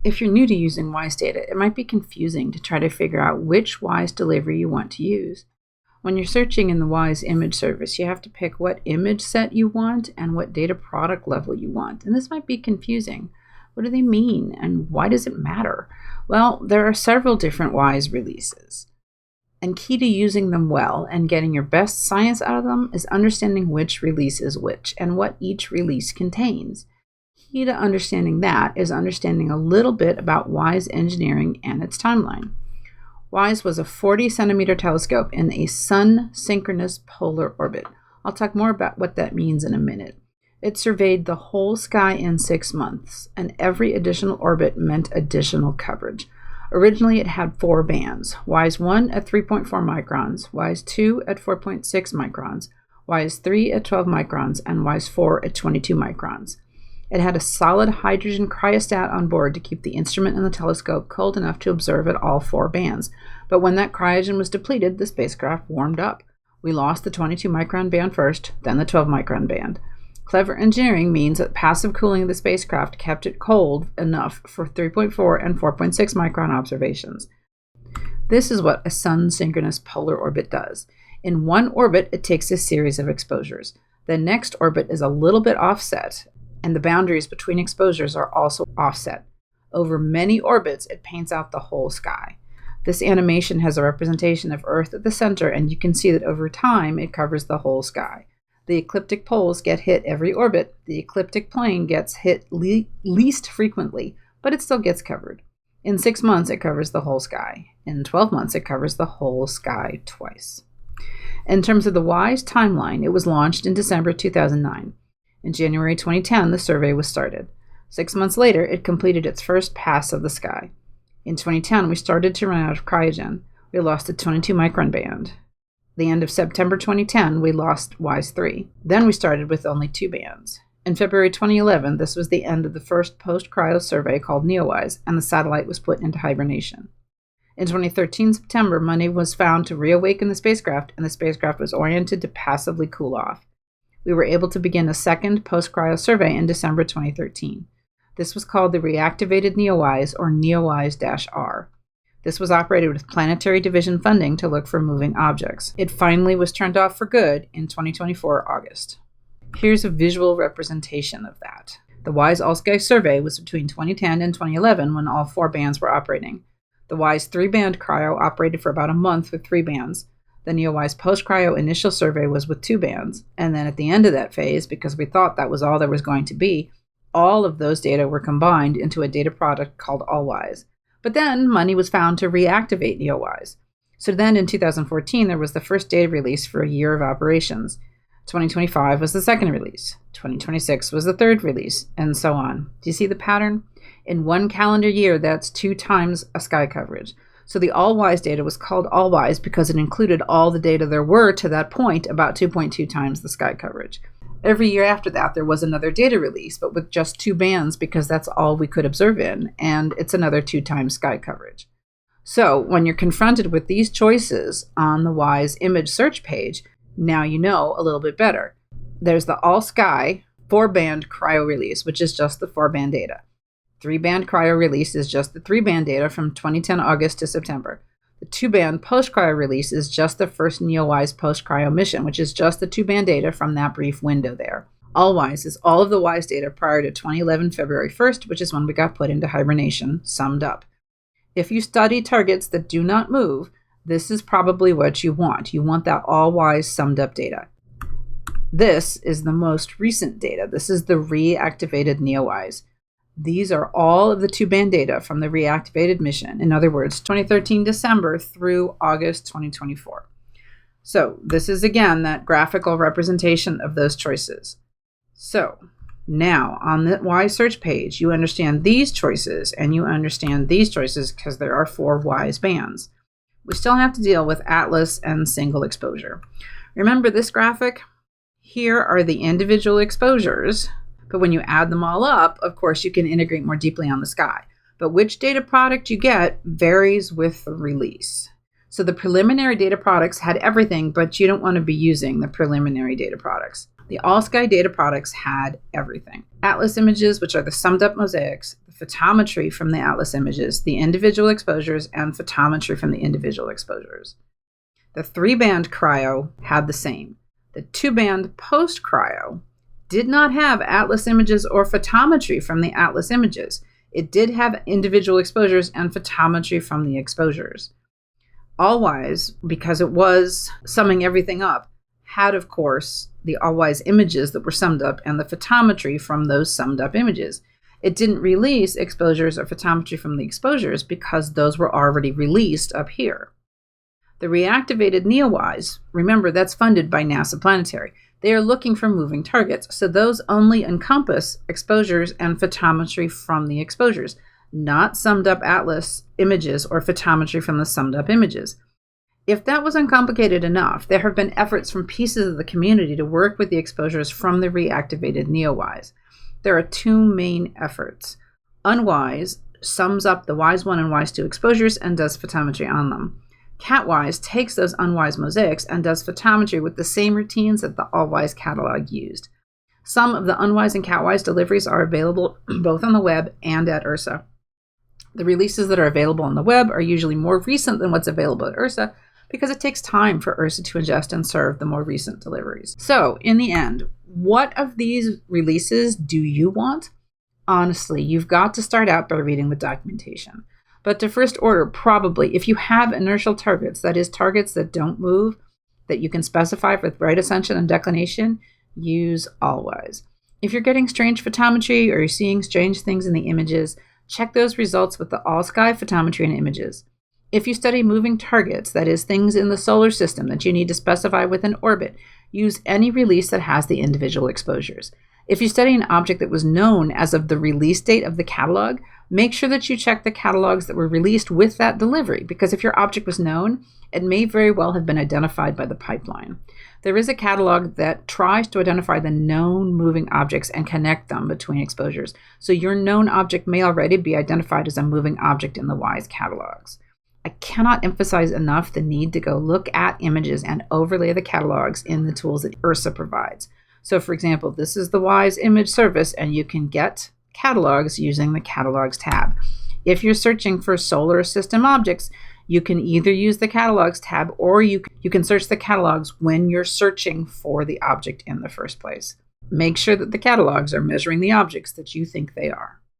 If you're new to using WISE data, it might be confusing to try to figure out which WISE delivery you want to use. When you're searching in the WISE image service, you have to pick what image set you want and what data product level you want. And this might be confusing. What do they mean and why does it matter? Well, there are several different WISE releases. And key to using them well and getting your best science out of them is understanding which release is which and what each release contains. Key to understanding that is understanding a little bit about WISE engineering and its timeline. WISE was a 40-centimeter telescope in a sun-synchronous polar orbit. I'll talk more about what that means in a minute. It surveyed the whole sky in 6 months, and every additional orbit meant additional coverage. Originally, it had 4 bands, WISE 1 at 3.4 microns, WISE 2 at 4.6 microns, WISE 3 at 12 microns, and WISE 4 at 22 microns. It had a solid hydrogen cryostat on board to keep the instrument and the telescope cold enough to observe at all 4 bands. But when that cryogen was depleted, the spacecraft warmed up. We lost the 22 micron band first, then the 12 micron band. Clever engineering means that passive cooling of the spacecraft kept it cold enough for 3.4 and 4.6 micron observations. This is what a sun-synchronous polar orbit does. In one orbit, it takes a series of exposures. The next orbit is a little bit offset, and the boundaries between exposures are also offset. Over many orbits, it paints out the whole sky. This animation has a representation of Earth at the center, and you can see that over time, it covers the whole sky. The ecliptic poles get hit every orbit. The ecliptic plane gets hit least frequently, but it still gets covered. In 6 months, it covers the whole sky. In 12 months, it covers the whole sky twice. In terms of the WISE timeline, it was launched in December 2009. In January 2010, the survey was started. 6 months later, it completed its first pass of the sky. In 2010, we started to run out of cryogen. We lost the 22 micron band. The end of September 2010, we lost WISE 3. Then we started with only 2 bands. In February 2011, this was the end of the first post-cryo survey called NEOWISE, and the satellite was put into hibernation. In 2013 September, money was found to reawaken the spacecraft, and the spacecraft was oriented to passively cool off. We were able to begin a second post-cryo survey in December 2013. This was called the Reactivated NEOWISE, or NEOWISE-R. This was operated with planetary division funding to look for moving objects. It finally was turned off for good in 2024 August. Here's a visual representation of that. The WISE All-Sky survey was between 2010 and 2011 when all 4 bands were operating. The WISE 3-band cryo operated for about a month with 3 bands. The NEOWISE post-cryo initial survey was with 2 bands. And then at the end of that phase, because we thought that was all there was going to be, all of those data were combined into a data product called AllWise. But then money was found to reactivate NEOWISE. So then in 2014, there was the first data release for a year of operations. 2025 was the second release. 2026 was the third release, and so on. Do you see the pattern? In 1 calendar year, that's 2 times a sky coverage. So the AllWise data was called AllWise because it included all the data there were to that point, about 2.2 times the sky coverage. Every year after that, there was another data release, but with just 2 bands because that's all we could observe in, and it's another 2 times sky coverage. So when you're confronted with these choices on the WISE image search page, now you know a little bit better. There's the all-sky 4-band cryo release, which is just the 4-band data. 3-band cryo release is just the 3-band data from 2010 August to September. The 2-band post-cryo release is just the first NEOWISE post-cryo mission, which is just the 2-band data from that brief window there. AllWise is all of the WISE data prior to 2011 February 1st, which is when we got put into hibernation, summed up. If you study targets that do not move, this is probably what you want. You want that AllWise summed up data. This is the most recent data. This is the reactivated NEOWISE. These are all of the 2-band data from the reactivated mission. In other words, 2013 December through August 2024. So this is again that graphical representation of those choices. So now on the WISE search page, you understand these choices and you understand these choices because there are 4 WISE bands. We still have to deal with Atlas and single exposure. Remember this graphic? Here are the individual exposures. But when you add them all up, of course, you can integrate more deeply on the sky. But which data product you get varies with the release. So the preliminary data products had everything, but you don't want to be using the preliminary data products. The all-sky data products had everything. Atlas images, which are the summed up mosaics, the photometry from the atlas images, the individual exposures, and photometry from the individual exposures. The 3-band cryo had the same. The 2-band post-cryo did not have atlas images or photometry from the atlas images. It did have individual exposures and photometry from the exposures. Allwise, because it was summing everything up, had, of course, the Allwise images that were summed up and the photometry from those summed up images. It didn't release exposures or photometry from the exposures because those were already released up here. The reactivated NEOWISE, remember that's funded by NASA Planetary. They are looking for moving targets, so those only encompass exposures and photometry from the exposures, not summed up atlas images or photometry from the summed up images. If that was uncomplicated enough, there have been efforts from pieces of the community to work with the exposures from the reactivated NEOWISE. There are 2 main efforts. Unwise sums up the WISE 1 and WISE 2 exposures and does photometry on them. CatWise takes those unwise mosaics and does photometry with the same routines that the Allwise catalog used. Some of the unwise and CatWise deliveries are available both on the web and at IRSA. The releases that are available on the web are usually more recent than what's available at IRSA because it takes time for IRSA to ingest and serve the more recent deliveries. So, in the end, what of these releases do you want? Honestly, you've got to start out by reading the documentation. But to first order, probably, if you have inertial targets, that is, targets that don't move, that you can specify with right ascension and declination, use Allwise. If you're getting strange photometry or you're seeing strange things in the images, check those results with the all-sky photometry and images. If you study moving targets, that is, things in the solar system that you need to specify with an orbit, use any release that has the individual exposures. If you study an object that was known as of the release date of the catalog, make sure that you check the catalogs that were released with that delivery, because if your object was known, it may very well have been identified by the pipeline. There is a catalog that tries to identify the known moving objects and connect them between exposures. So your known object may already be identified as a moving object in the WISE catalogs. I cannot emphasize enough the need to go look at images and overlay the catalogs in the tools that IRSA provides. So for example, this is the WISE image service, and you can get catalogs using the Catalogs tab. If you're searching for solar system objects, you can either use the Catalogs tab or you can search the catalogs when you're searching for the object in the first place. Make sure that the catalogs are measuring the objects that you think they are.